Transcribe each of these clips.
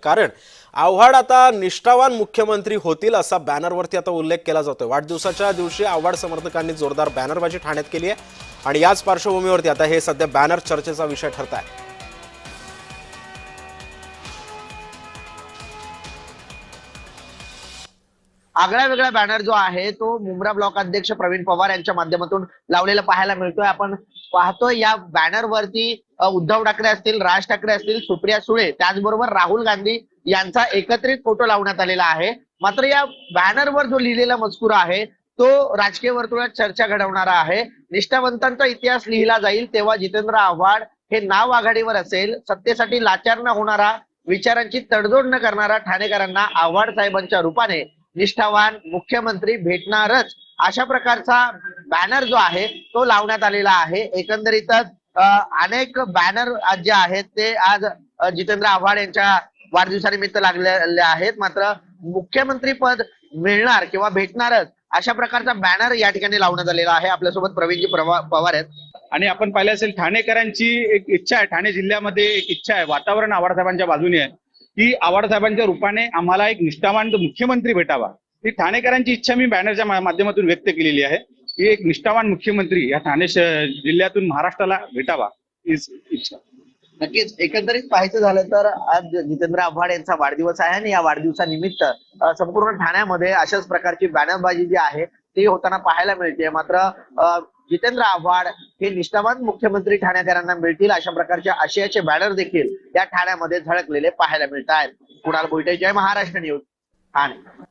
कारण आव्हाड आता निष्ठावान मुख्यमंत्री होतील असा बॅनरवरती आता उल्लेख केला जातोय। वाढदिवसाच्या दिवशी आव्हाड समर्थकांनी जोरदार बॅनरबाजी ठाण्यात केली आहे आणि याच पार्श्वभूमीवरती आता हे सध्या बॅनर चर्चेचा विषय ठरत आहे। आगळा वेगळा बॅनर जो आहे तो मुंब्रा ब्लॉक अध्यक्ष प्रवीण पवार यांच्या माध्यमातून लावलेला पाहायला मिळतोय। आपण पाहतोय या बॅनरवरती उद्धव ठाकरे असतील, राज ठाकरे असतील, सुप्रिया सुळे, त्याचबरोबर राहुल गांधी यांचा एकत्रित फोटो लावण्यात आलेला आहे। मात्र या बॅनरवर जो लिहिलेला मजकूर आहे तो राजकीय वर्तुळात चर्चा घडवणारा आहे। निष्ठावंतांचा इतिहास लिहिला जाईल तेव्हा जितेंद्र आव्हाड हे नाव आघाडीवर असेल। सत्तेसाठी लाचार न होणारा, विचारांची तडजोड न करणारा ठाणेकरांना आव्हाड साहेबांच्या रूपाने निष्ठावान मुख्यमंत्री भेटणारच, अशा प्रकारचा बॅनर जो आहे तो लावण्यात आलेला आहे। एकंदरीतच अनेक बॅनर जे आहेत ते आज जितेंद्र आव्हाड यांच्या वाढदिवसानिमित्त लागलेले आहेत। मात्र मुख्यमंत्री पद मिळणार किंवा भेटणारच अशा प्रकारचा बॅनर या ठिकाणी लावण्यात आलेला आहे। आपल्यासोबत प्रवीणजी पवार आहेत आणि आपण पाहिलं असेल ठाणेकरांची एक इच्छा आहे, ठाणे जिल्ह्यामध्ये एक इच्छा आहे, वातावरण आव्हाड साहेबांच्या बाजूने आहे की आव्हाड साहेबांच्या रूपाने आम्हाला एक निष्ठावान मुख्यमंत्री भेटावा। ही ठाणेकरांची इच्छा मी बॅनरच्या माध्यमातून व्यक्त केलेली आहे की एक निष्ठावान मुख्यमंत्री या ठाणे जिल्ह्यातून महाराष्ट्राला भेटावा ही इच्छा। नक्कीच एकंदरीत पाहायचं झालं तर आज जितेंद्र आव्हाड यांचा वाढदिवस आहे आणि या वाढदिवसानिमित्त संपूर्ण ठाण्यामध्ये अशाच प्रकारची बॅनरबाजी जी आहे ती होताना पाहायला मिळते। मात्र जितेंद्र आव्हाड हे निष्ठावान मुख्यमंत्री ठाणेकरांना मिळतील अशा प्रकारच्या आशयाचे बॅनर देखील या ठाण्यामध्ये झळकलेले पाहायला मिळत आहेत। कुणाल बोईटे, जय महाराष्ट्र न्यूज, ठाणे।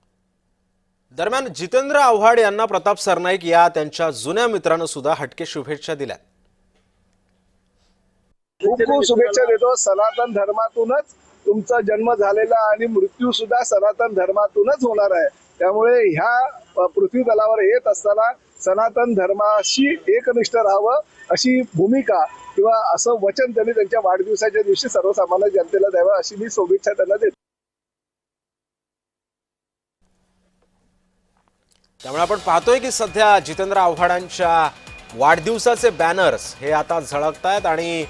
दरम्यान जितेंद्र आव्हाड यांना प्रताप सरनाईक या त्यांच्या जुन्या मित्रानं सुद्धा हटके शुभेच्छा दिल्या। खूप खूप शुभेच्छा देतो। सनातन धर्मातूनच तुमचा जन्म झालेला आणि मृत्यू सुद्धा सनातन धर्मातूनच होणार आहे। त्यामुळे ह्या पृथ्वी तलावर येत असताना सनातन धर्माशी एकनिष्ठ राहावं अशी भूमिका किंवा असं वचन त्यांनी त्यांच्या वाढदिवसाच्या दिवशी सर्वसामान्य जनतेला द्यावं अशी मी शुभेच्छा त्यांना देतो। त्यामुळे आपण पाहतोय की सध्या जितेंद्र आव्हाडांच्या वाढदिवसाचे बॅनर्स हे आता झळकतायत आणि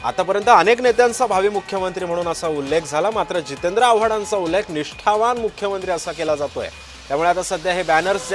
आतापर्यंत अनेक नेत्यांचा भावी मुख्यमंत्री म्हणून असा उल्लेख झाला, मात्र जितेंद्र आव्हाडांचा उल्लेख निष्ठावान मुख्यमंत्री असा केला जातोय। त्यामुळे आता सध्या हे बॅनर्स